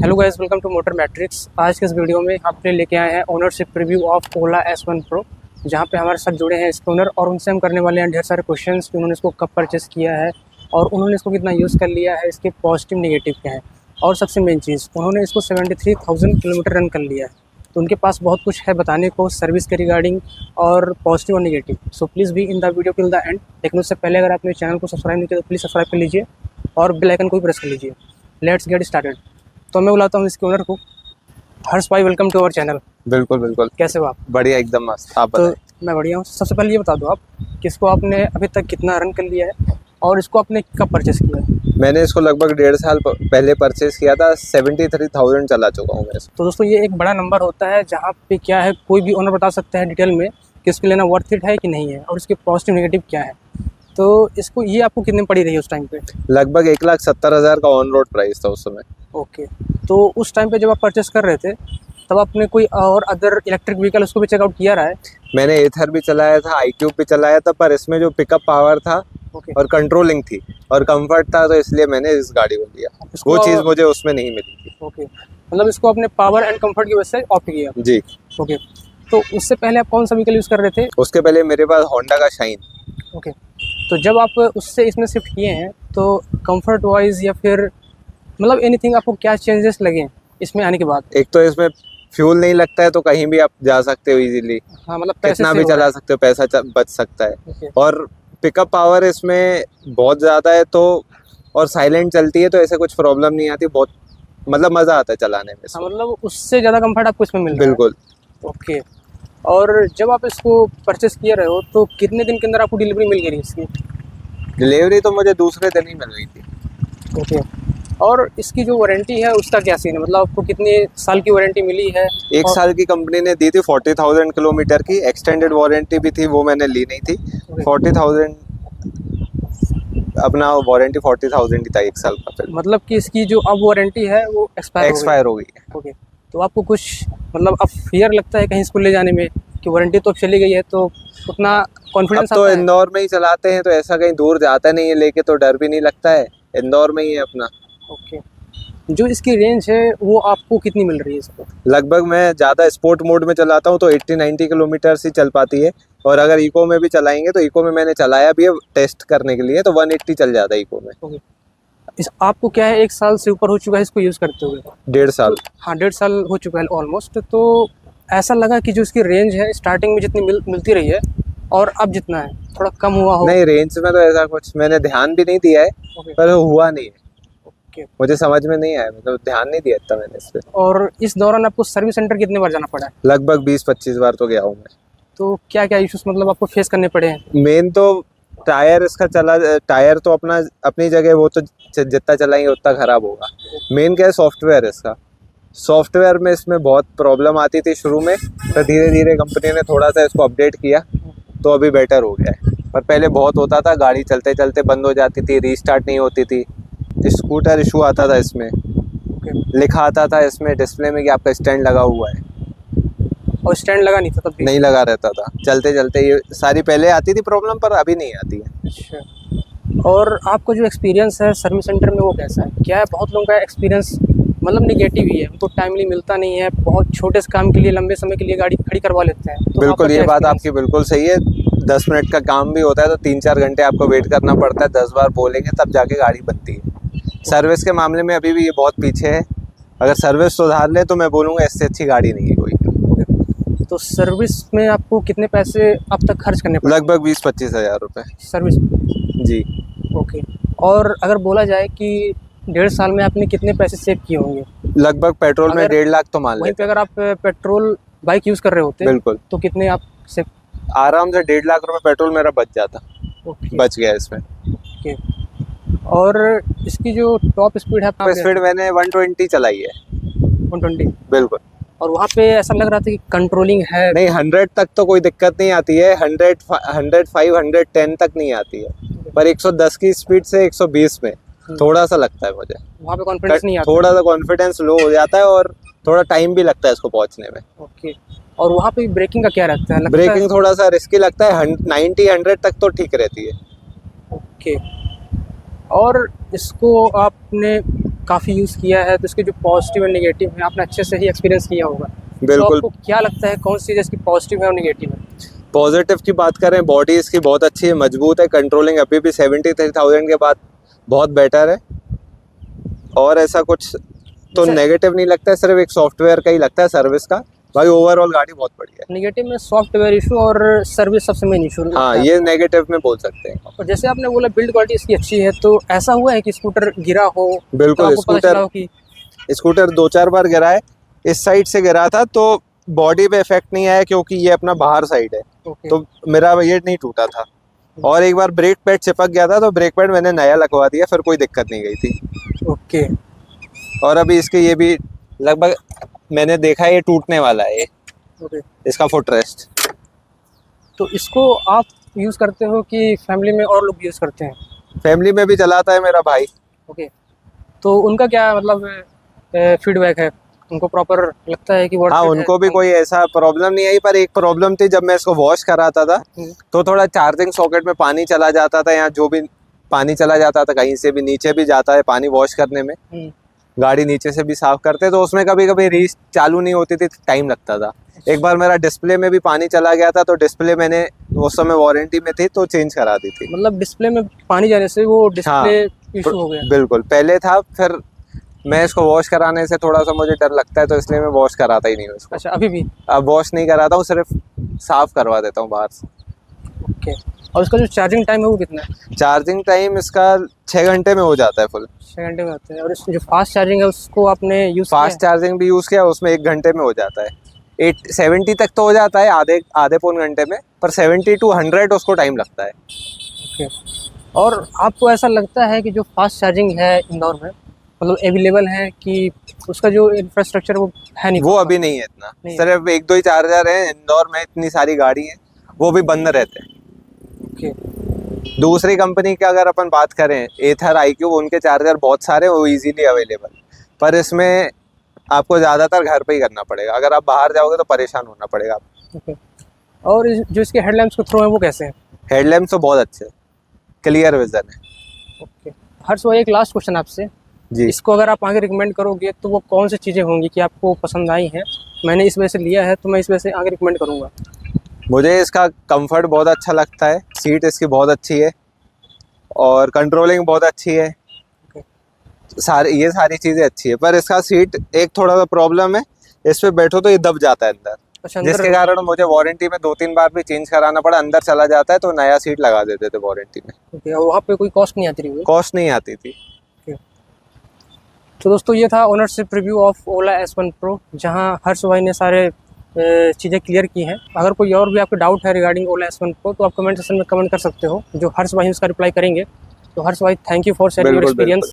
Hello guys, welcome to motor matrix. आज के इस वीडियो में आपने लेके आए हैं ownership review of Ola S1 Pro, जहां पे हमारे साथ जुड़े हैं इसके ओनर और उनसे हम करने वाले हैं ढेर सारे क्वेश्चंस कि उन्होंने इसको कब परचेस किया है और उन्होंने इसको कितना यूज़ कर लिया है, इसके पॉजिटिव नेगेटिव क्या है, और सबसे मेन चीज़ उन्होंने इसको 73,000 किलोमीटर रन कर लिया है। तो उनके पास बहुत कुछ है बताने को सर्विस के रिगार्डिंग और पॉजिटिव और negative. So please be in the video till the end. लेकिन उससे पहले अगर आपने चैनल को सब्सक्राइब नहीं किया तो प्लीज़ सब्सक्राइब कर लीजिए और बेल आइकन को भी प्रेस कर लीजिए। Let's get started. तो मैं बुलाता हूँ इसके ओनर को। हर्ष भाई, वेलकम टू अवर चैनल। बिल्कुल बिल्कुल। कैसे हो आप? बढ़िया, एकदम मस्त। आप तो बताएं। मैं बढ़िया हूँ। सबसे पहले ये बता दो आप कि इसको आपने अभी तक कितना रन कर लिया है और इसको आपने कब परचेस किया है? मैंने इसको लगभग 1.5 साल पहले परचेज किया था। 73,000 चला चुका हूँ मैं इसको। तो दोस्तों ये एक बड़ा नंबर होता है जहाँ पे क्या है, कोई भी ओनर बता सकता है डिटेल में कि इसको लेना वर्थ इट है कि नहीं है और इसके पॉजिटिव नेगेटिव क्या है। तो इसको ये आपको कितने पड़ी रही उस टाइम पे? लगभग 1,70,000 का ऑन रोड प्राइस था उस समय। ओके। तो उस टाइम पे जब आप परचेस कर रहे थे तब आपने कोई और अदर इलेक्ट्रिक व्हीकल उसको भी चेकआउट किया रहा है? मैंने एथर भी चलाया था, iQube भी चलाया था, पर इसमें जो पिकअप पावर था ओके। और कंट्रोलिंग थी और कंफर्ट था, तो इसलिए मैंने इस गाड़ी को लिया। वो चीज़ मुझे उसमें नहीं मिली थी। ओके, मतलब इसको आपने पावर एंड कंफर्ट की वजह से ऑप्ट किया? जी। ओके। तो उससे पहले आप कौन सा व्हीकल यूज़ कर रहे थे? उसके पहले मेरे पास होंडा का शाइन। ओके। तो जब आप उससे इसमें शिफ्ट किए हैं तो कंफर्ट वाइज या फिर मतलब एनीथिंग आपको क्या चेंजेस लगे इसमें आने के बाद? एक तो इसमें फ्यूल नहीं लगता है, तो कहीं भी आप जा सकते हो इजीली। हाँ, मतलब पैसे कितना सेव भी हो रहा चला है। सकते हो, पैसा बच सकता है। ओके। और पिकअप पावर इसमें बहुत ज़्यादा है, तो और साइलेंट चलती है, तो ऐसे कुछ प्रॉब्लम नहीं आती। बहुत मतलब मज़ा आता है चलाने में हाँ, इसको। मतलब उससे ज़्यादा कंफर्ट आपको इसमें मिल रहा है? बिल्कुल। ओके। और जब आप इसको परचेस किए रहे हो तो कितने दिन के अंदर आपको डिलीवरी मिल गई इसकी? डिलीवरी तो मुझे दूसरे दिन ही मिल गई थी। ओके। और इसकी जो वारंटी है उसका क्या सीन है, मतलब आपको कितने साल की वारंटी मिली है? 1 साल की कंपनी ने दी थी, 40,000 किलोमीटर की। एक्सटेंडेड वारंटी भी थी, वो मैंने ली नहीं थी। 40,000 अपना वारंटी 40,000 ही था 1 साल का। फिर मतलब कि इसकी जो अब वारंटी है वो एक्सपायर हो गई है। ओके। तो आपको कुछ मतलब अब फियर लगता है कहीं इसको ले जाने में कि वारंटी तो अब चली गई है, तो उतना अब कॉन्फिडेंस तो आता है? इंदौर में ही चलाते हैं, तो ऐसा कहीं दूर जाता नहीं है लेके, तो डर भी नहीं लगता है। इंदौर में ही है अपना। ओके। जो इसकी रेंज है वो आपको कितनी मिल रही है इसको? लगभग मैं ज़्यादा स्पोर्ट मोड में चलाता हूँ तो 80-90 किलोमीटर ही चल पाती है। और अगर इको में भी चलाएंगे, तो इको में मैंने चलाया भी है टेस्ट करने के लिए, तो 180 चल जाता है इको में। ओके। इस आपको क्या है 1 साल से ऊपर हो चुका है इसको यूज़ करते हुए? 1.5 साल। हाँ, 1.5 साल हो चुका है ऑलमोस्ट। तो ऐसा लगा कि जो इसकी रेंज है स्टार्टिंग में जितनी मिलती रही है और अब जितना है थोड़ा कम हुआ हो? नहीं, रेंज में तो ऐसा कुछ मैंने ध्यान भी नहीं दिया है, ओके। पर हुआ नहीं है। ओके। मुझे समझ में नहीं आया, मतलब ध्यान नहीं दिया इतना मैंने इस पे। और इस दौरान आपको सर्विस सेंटर कितने बार जाना पड़ा है? लगभग 20-25 बार तो गया हूँ मैं। तो क्या क्या इश्यूज मतलब आपको फेस करने पड़े हैं? मेन तो टायर इसका टायर तो अपनी जगह, वो तो जितना चलाएंगे उतना खराब होगा। मेन क्या है, सॉफ्टवेयर इसका। सॉफ्टवेयर में इसमें बहुत प्रॉब्लम आती थी शुरू में, तो धीरे धीरे कंपनी ने थोड़ा सा इसको अपडेट किया, तो अभी बेटर हो गया है। पर पहले बहुत होता था, गाड़ी चलते चलते बंद हो जाती थी, रीस्टार्ट नहीं होती थी। स्कूटर इशू आता था इसमें। ओके। लिखा आता था इसमें डिस्प्ले में कि आपका स्टैंड लगा हुआ है। और स्टैंड लगा नहीं था तब भी? नहीं लगा रहता था। चलते चलते ये सारी पहले आती थी प्रॉब्लम, पर अभी नहीं आती है। अच्छा। और आपका जो एक्सपीरियंस है सर्विस सेंटर में वो कैसा है? क्या है, बहुत लोगों का एक्सपीरियंस मतलब निगेटिव ही है, उनको टाइमली मिलता नहीं है, बहुत छोटे से काम के लिए लंबे समय के लिए गाड़ी खड़ी करवा लेते हैं। तो बिल्कुल, ये बात एक्सपीरियंस? आपकी बिल्कुल सही है। 10 मिनट का काम भी होता है तो 3-4 घंटे आपको वेट करना पड़ता है। 10 बार बोलेंगे तब जाके गाड़ी बनती है। सर्विस के मामले में अभी भी ये बहुत पीछे है। अगर सर्विस सुधार ले तो मैं बोलूँगा इससे अच्छी गाड़ी नहीं है कोई। तो सर्विस में आपको कितने पैसे अब तक खर्च करने पड़े? लगभग 20-25 हज़ार रुपये। सर्विस? जी। ओके। और अगर बोला जाए कि 1.5 साल में आपने कितने पैसे सेव किए होंगे? लगभग पेट्रोल में 1.5 लाख तो मान वहीं पे लेते हैं। अगर आप पेट्रोल बाइक यूज़ कर रहे होते बिल्कुल, तो कितने आप सेव? आराम से 1.5 लाख रुपए पेट्रोल मेरा बच जाता। ओके। बच गया इसमें। ओके। और इसकी जो टॉप स्पीड है तो स्पीड मैंने 120 चलाई है। 120? बिल्कुल। और वहाँ पे ऐसा लग रहा था कि कंट्रोलिंग है? नहीं, 100 तक तो कोई दिक्कत नहीं आती है। 105, 110 तक नहीं आती है, पर 110 की स्पीड से 120 में थोड़ा सा लगता है मुझे। वहाँ पे कॉन्फिडेंस नहीं आता? थोड़ा सा कॉन्फिडेंस लो हो जाता है और थोड़ा टाइम भी लगता है इसको पहुंचने में। ओके। और वहाँ पे ब्रेकिंग का क्या रहता है? ब्रेकिंग थोड़ा सा रिस्की लगता है। 90-100 तक तो ठीक रहती है। ओके। और इसको आपने काफ़ी यूज़ किया है, तो इसके जो पॉजिटिव और नेगेटिव है आपने अच्छे से ही एक्सपीरियंस किया होगा। तो बिल्कुल। आपको क्या लगता है कौन सी चीज़ इसकी पॉजिटिव है और नेगेटिव है? पॉजिटिव की बात करें, बॉडी इसकी बहुत अच्छी है, मजबूत है, कंट्रोलिंग अभी भी 73,000 के बाद बहुत बेटर है। और ऐसा कुछ तो जैसे नेगेटिव नहीं लगता है, सिर्फ एक सॉफ्टवेयर का ही लगता है, सर्विस का। भाई ओवरऑल गाड़ी बहुत बढ़िया है। नेगेटिव में सॉफ्टवेयर इशू और सर्विस सबसे मेन इशू लगता हाँ, है ये आपको। नेगेटिव में बोल सकते हैं। और जैसे आपने बोला बिल्ड क्वालिटी इसकी अच्छी है, तो ऐसा हुआ है कि स्कूटर गिरा हो तो बिल्कुल। आपको पता चला हो कि स्कूटर 2-4 बार गिरा है, इस साइड से गिरा था तो बॉडी पे इफेक्ट नहीं आया क्योंकि ये अपना बाहर साइड है, ओके तो मेरा ये नहीं टूटा था। और एक बार ब्रेक पैड चिपक गया था तो ब्रेक पैड मैंने नया लगवा दिया, फिर कोई दिक्कत नहीं गई थी। ओके और अभी इसके ये भी लगभग मैंने देखा है ये टूटने वाला है, ओके। इसका फुट रेस्ट। तो इसको आप यूज़ करते हो कि फैमिली में और लोग यूज़ करते हैं? फैमिली में भी चलाता है मेरा भाई। ओके। तो उनका क्या मतलब फीडबैक है? उनको प्रॉपर लगता है कि वर्थ हाँ, इट है? उनको भी कोई ऐसा प्रॉब्लम नहीं आई, पर एक प्रॉब्लम थी जब मैं इसको वॉश कराता था तो थोड़ा चार्जिंग सॉकेट में पानी चला जाता था, या जो भी पानी चला जाता था, कहीं से भी नीचे भी जाता है पानी वॉश करने में, गाड़ी नीचे से भी साफ करते तो उसमें कभी कभी रीच चालू नहीं होती थी, टाइम लगता था। एक बार मेरा डिस्प्ले में भी पानी चला गया था, तो डिस्प्ले मैंने उस समय वारंटी में थी तो चेंज करा दी थी। मतलब डिस्प्ले में पानी जाने से वो डिस्प्ले इशू हो गया? बिल्कुल, पहले था, फिर मैं इसको वॉश कराने से थोड़ा सा मुझे डर लगता है, तो इसलिए मैं वॉश कराता ही नहीं हूँ इसको। अच्छा, अभी भी? अब वॉश नहीं कराता हूँ, सिर्फ साफ करवा देता हूँ बाहर से। ओके। और उसका जो चार्जिंग टाइम है वो कितना है? चार्जिंग टाइम इसका 6 घंटे में हो जाता है फुल। 6 घंटे में आते हैं। और जो फास्ट चार्जिंग है उसको आपने यूज़ किया फास्ट चार्जिंग भी यूज़ किया, उसमें 1 घंटे में हो जाता है। 70 तक तो हो जाता है आधे पौन घंटे में, पर 70 to 100 उसको टाइम लगता है। ओके। और आपको ऐसा लगता है कि जो फास्ट चार्जिंग है इंदौर में मतलब अवेलेबल है कि उसका जो इंफ्रास्ट्रक्चर वो है नहीं? वो अभी नहीं है इतना, नहीं। सिर्फ 1-2 ही चार्जर है इंदौर में, इतनी सारी गाड़ी है, वो भी बंद रहते हैं। ओके। दूसरी कंपनी की अगर अपन बात करें, एथर, iQube, उनके चार्जर बहुत सारे, वो इजीली अवेलेबल, पर इसमें आपको ज़्यादातर घर पे ही करना पड़ेगा, अगर आप बाहर जाओगे तो परेशान होना पड़ेगा आपको। ओके। और जो इसके हेडलैम्प्स के थ्रो हैं वो कैसे हैं? हेडलैम्प तो बहुत अच्छे, क्लियर विजन है। ओके। हर्ष भाई, एक लास्ट क्वेश्चन आपसे। जी। इसको अगर आप आगे रिकमेंड करोगे तो वो कौन सी चीज़ें होंगी कि आपको पसंद आई हैं, मैंने इस वजह से लिया है तो मैं इस वजह से आगे रिकमेंड करूँगा? मुझे इसका कंफर्ट बहुत अच्छा लगता है, सीट इसकी बहुत अच्छी है, और कंट्रोलिंग बहुत अच्छी है, ये सारी चीज़ें अच्छी है। पर इसका सीट एक थोड़ा सा प्रॉब्लम है, इस पे बैठो तो ये दब जाता है अंदर, अच्छा, जिसके कारण मुझे वारंटी में 2-3 बार भी चेंज कराना पड़ा, अंदर चला जाता है तो नया सीट लगा देते थे वारंटी में। ओके। और वहाँ पे कोई कॉस्ट नहीं आती रही? कॉस्ट नहीं आती थी। तो दोस्तों, ये था ownership review of Ola S1 Pro, जहां हर्ष भाई ने सारे चीज़ें क्लियर की हैं। अगर कोई और भी आपको डाउट है रिगार्डिंग ओला S1 Pro तो आप कमेंट सेक्शन में कमेंट कर सकते हो, जो हर्ष भाई उसका रिप्लाई करेंगे। तो हर्ष भाई, thank you for sharing your बिल्कुल, एक्सपीरियंस।